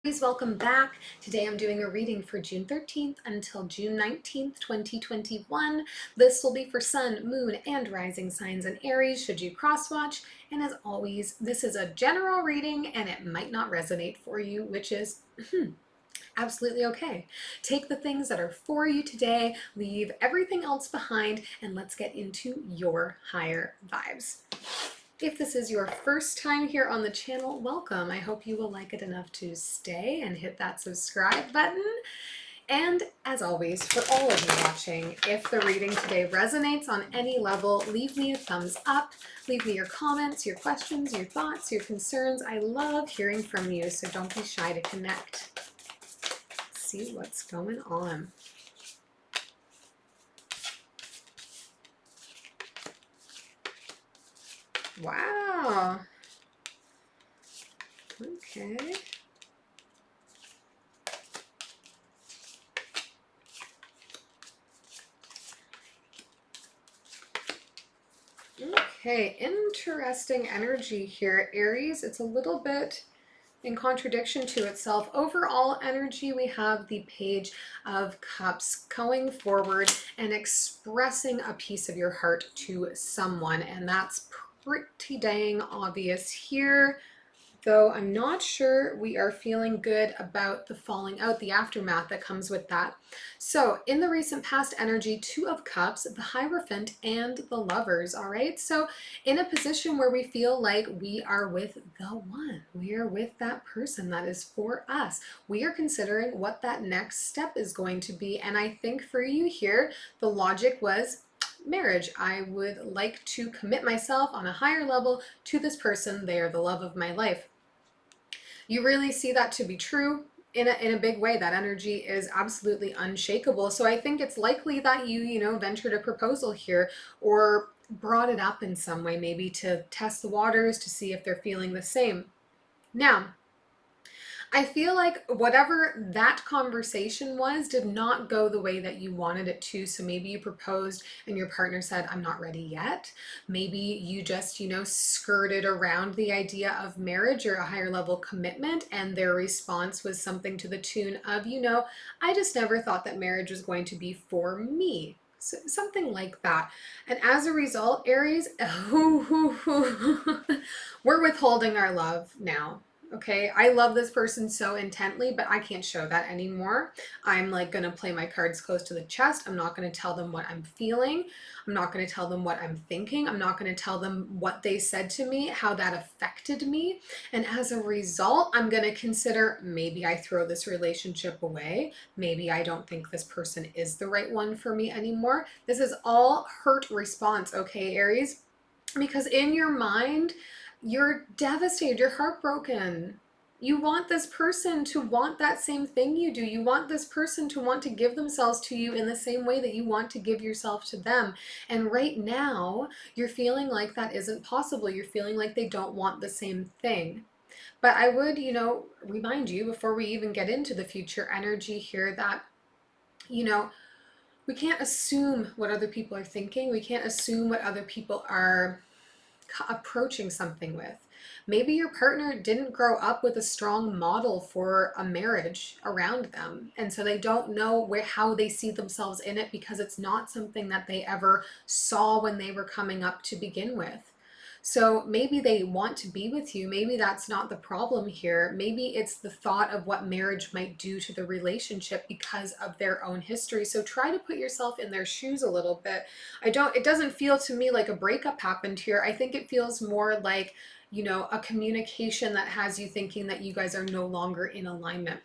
Please welcome back. Today I'm doing a reading for June 13th until June 19th, 2021. This will be for Sun, Moon, and Rising signs in Aries should you cross-watch. And as always, this is a general reading and it might not resonate for you, which is absolutely okay. Take the things that are for you today, leave everything else behind, and let's get into your higher vibes. If this is your first time here on the channel, welcome. I hope you will like it enough to stay and hit that subscribe button. And as always, for all of you watching, if the reading today resonates on any level, leave me a thumbs up, leave me your comments, your questions, your thoughts, your concerns. I love hearing from you, so don't be shy to connect. See what's going on. Wow. Okay. Okay, interesting energy here, Aries. It's a little bit in contradiction to itself. Overall energy, we have the Page of Cups going forward and expressing a piece of your heart to someone, and that's pretty dang obvious here. Though I'm not sure we are feeling good about the falling out, the aftermath that comes with that. So in the recent past energy, Two of Cups, the Hierophant, and the Lovers, all right? So in a position where we feel like we are with the one, we are with that person that is for us. We are considering what that next step is going to be. And I think for you here, the logic was marriage. I would like to commit myself on a higher level to this person. They are the love of my life. You really see that to be true in a big way. That energy is absolutely unshakable. So I think it's likely that you ventured a proposal here or brought it up in some way, maybe to test the waters to see if they're feeling the same. Now, I feel like whatever that conversation was did not go the way that you wanted it to. So maybe you proposed and your partner said, I'm not ready yet. Maybe you just, skirted around the idea of marriage or a higher level commitment, and their response was something to the tune of, I just never thought that marriage was going to be for me. So, something like that. And as a result, Aries, we're withholding our love now. Okay, I love this person so intently, but I can't show that anymore. I'm like going to play my cards close to the chest. I'm not going to tell them what I'm feeling. I'm not going to tell them what I'm thinking. I'm not going to tell them what they said to me, how that affected me. And as a result, I'm going to consider maybe I throw this relationship away. Maybe I don't think this person is the right one for me anymore. This is all hurt response, okay, Aries? Because in your mind, you're devastated, you're heartbroken. You want this person to want that same thing you do. You want this person to want to give themselves to you in the same way that you want to give yourself to them. And right now, you're feeling like that isn't possible. You're feeling like they don't want the same thing. But I would, remind you before we even get into the future energy here that, we can't assume what other people are thinking. We can't assume what other people are approaching something with. Maybe your partner didn't grow up with a strong model for a marriage around them, and so they don't know how they see themselves in it because it's not something that they ever saw when they were coming up to begin with. So maybe they want to be with you. Maybe that's not the problem here. Maybe it's the thought of what marriage might do to the relationship because of their own history. So try to put yourself in their shoes a little bit. It doesn't feel to me like a breakup happened here. I think it feels more like, a communication that has you thinking that you guys are no longer in alignment.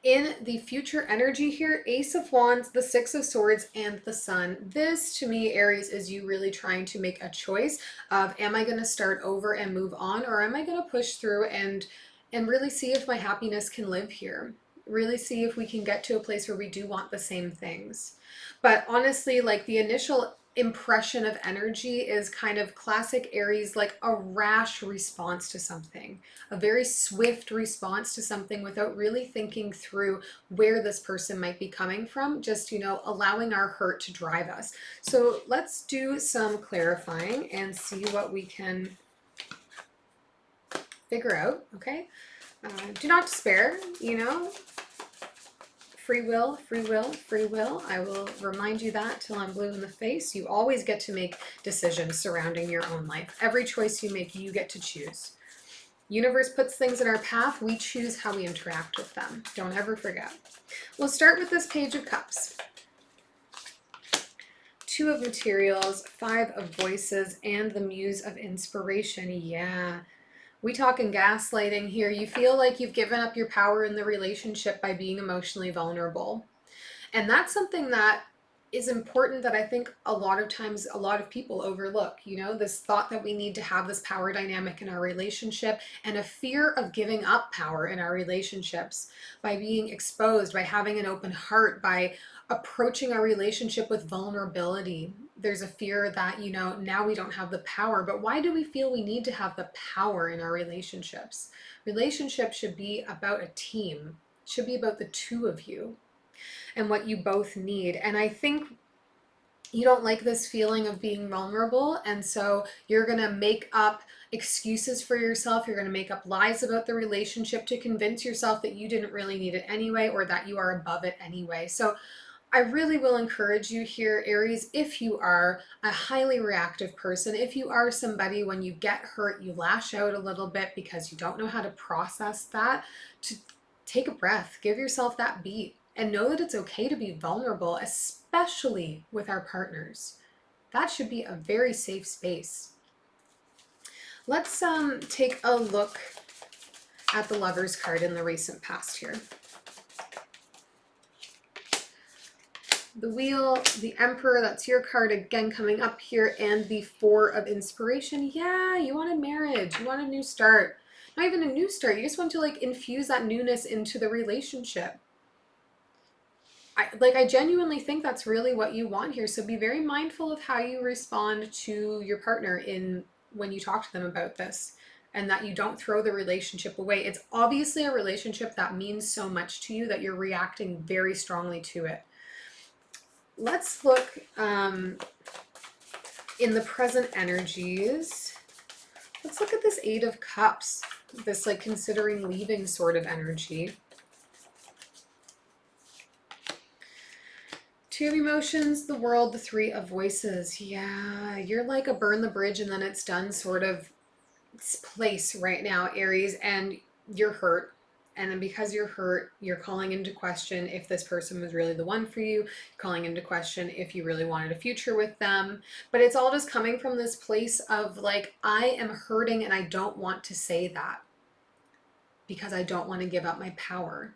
In the future energy here, Ace of Wands, the Six of Swords, and the Sun. This, to me, Aries, is you really trying to make a choice of, am I going to start over and move on, or am I going to push through and really see if my happiness can live here? Really see if we can get to a place where we do want the same things. But honestly, like the initial impression of energy is kind of classic Aries, like a rash response to something, a very swift response to something without really thinking through where this person might be coming from, just, allowing our hurt to drive us. So let's do some clarifying and see what we can figure out, okay? Do not despair, you know. Free will, free will, free will. I will remind you that till I'm blue in the face. You always get to make decisions surrounding your own life. Every choice you make, you get to choose. Universe puts things in our path. We choose how we interact with them. Don't ever forget. We'll start with this Page of Cups. Two of Materials, Five of Voices, and the Muse of Inspiration. Yeah. We talking gaslighting here. You feel like you've given up your power in the relationship by being emotionally vulnerable. And that's something that is important that I think a lot of times a lot of people overlook, you know, this thought that we need to have this power dynamic in our relationship and a fear of giving up power in our relationships by being exposed, by having an open heart, by approaching our relationship with vulnerability. There's a fear that, you know, now we don't have the power, but why do we feel we need to have the power in our relationships? Relationships should be about a team. It should be about the two of you and what you both need. And I think you don't like this feeling of being vulnerable, and so you're going to make up excuses for yourself. You're going to make up lies about the relationship to convince yourself that you didn't really need it anyway, or that you are above it anyway. So I really will encourage you here, Aries, if you are a highly reactive person, if you are somebody when you get hurt, you lash out a little bit because you don't know how to process that, to take a breath, give yourself that beat, and know that it's okay to be vulnerable, especially with our partners. That should be a very safe space. Let's take a look at the Lover's card in the recent past here. The Wheel, the Emperor, that's your card again coming up here, and the Four of Inspiration. Yeah, you wanted marriage, you want a new start. Not even a new start, you just want to like infuse that newness into the relationship. I genuinely think that's really what you want here. So be very mindful of how you respond to your partner when you talk to them about this, and that you don't throw the relationship away. It's obviously a relationship that means so much to you that you're reacting very strongly to it. Let's look in the present energies. Let's look at this Eight of Cups, this like considering leaving sort of energy. Two of Emotions, the World, the Three of Voices. Yeah, you're like a burn the bridge and then it's done sort of place right now, Aries, and you're hurt. And then because you're hurt, you're calling into question if this person was really the one for you, calling into question if you really wanted a future with them. But it's all just coming from this place of like, I am hurting and I don't want to say that because I don't want to give up my power.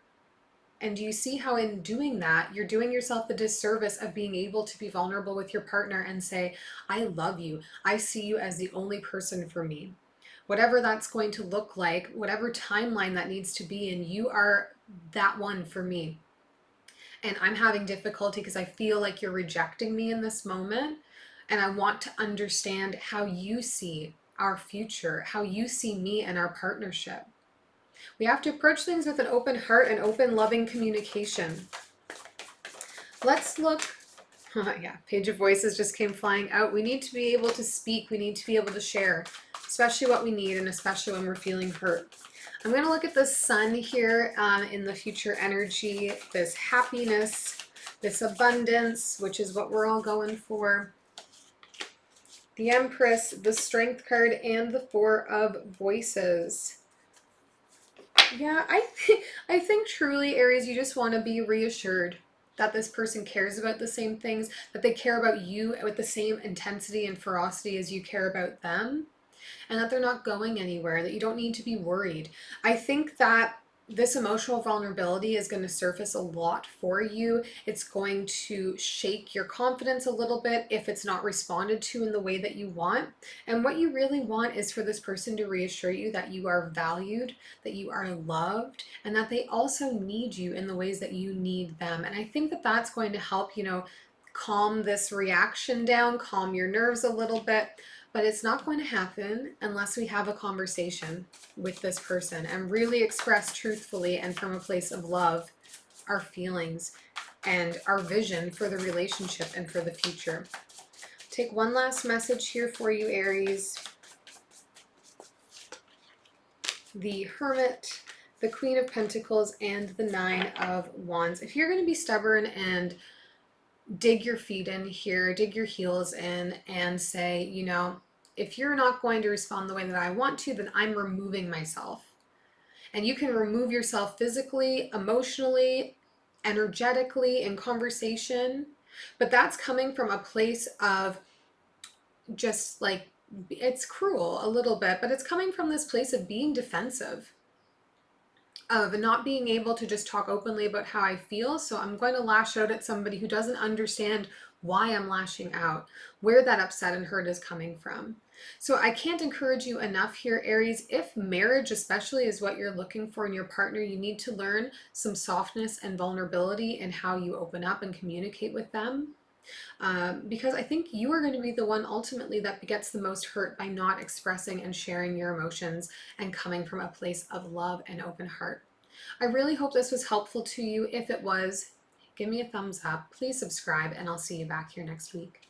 And do you see how in doing that, you're doing yourself the disservice of being able to be vulnerable with your partner and say, I love you. I see you as the only person for me. Whatever that's going to look like, whatever timeline that needs to be in, you are that one for me. And I'm having difficulty because I feel like you're rejecting me in this moment. And I want to understand how you see our future, how you see me and our partnership. We have to approach things with an open heart and open, loving communication. Let's look. Yeah, Page of Voices just came flying out. We need to be able to speak. We need to be able to share, especially what we need and especially when we're feeling hurt. I'm going to look at the Sun here in the future energy, this happiness, this abundance, which is what we're all going for. The Empress, the Strength card, and the Four of Voices. Yeah, I think truly, Aries, you just want to be reassured that this person cares about the same things, that they care about you with the same intensity and ferocity as you care about them, and that they're not going anywhere, that you don't need to be worried. I think that this emotional vulnerability is going to surface a lot for you. It's going to shake your confidence a little bit if it's not responded to in the way that you want. And what you really want is for this person to reassure you that you are valued, that you are loved, and that they also need you in the ways that you need them. And I think that that's going to help, you know, calm this reaction down, calm your nerves a little bit. But it's not going to happen unless we have a conversation with this person and really express truthfully and from a place of love our feelings and our vision for the relationship and for the future. Take one last message here for you, Aries. The Hermit, the Queen of Pentacles, and the Nine of Wands. If you're going to be stubborn and dig your feet in here, dig your heels in, and say, you know, if you're not going to respond the way that I want to, then I'm removing myself. And you can remove yourself physically, emotionally, energetically, in conversation. But that's coming from a place of just like, it's cruel a little bit, but it's coming from this place of being defensive, of not being able to just talk openly about how I feel. So I'm going to lash out at somebody who doesn't understand why I'm lashing out, where that upset and hurt is coming from. So I can't encourage you enough here, Aries. If marriage especially is what you're looking for in your partner, you need to learn some softness and vulnerability in how you open up and communicate with them. Because I think you are going to be the one ultimately that gets the most hurt by not expressing and sharing your emotions and coming from a place of love and open heart. I really hope this was helpful to you. If it was, give me a thumbs up, please subscribe, and I'll see you back here next week.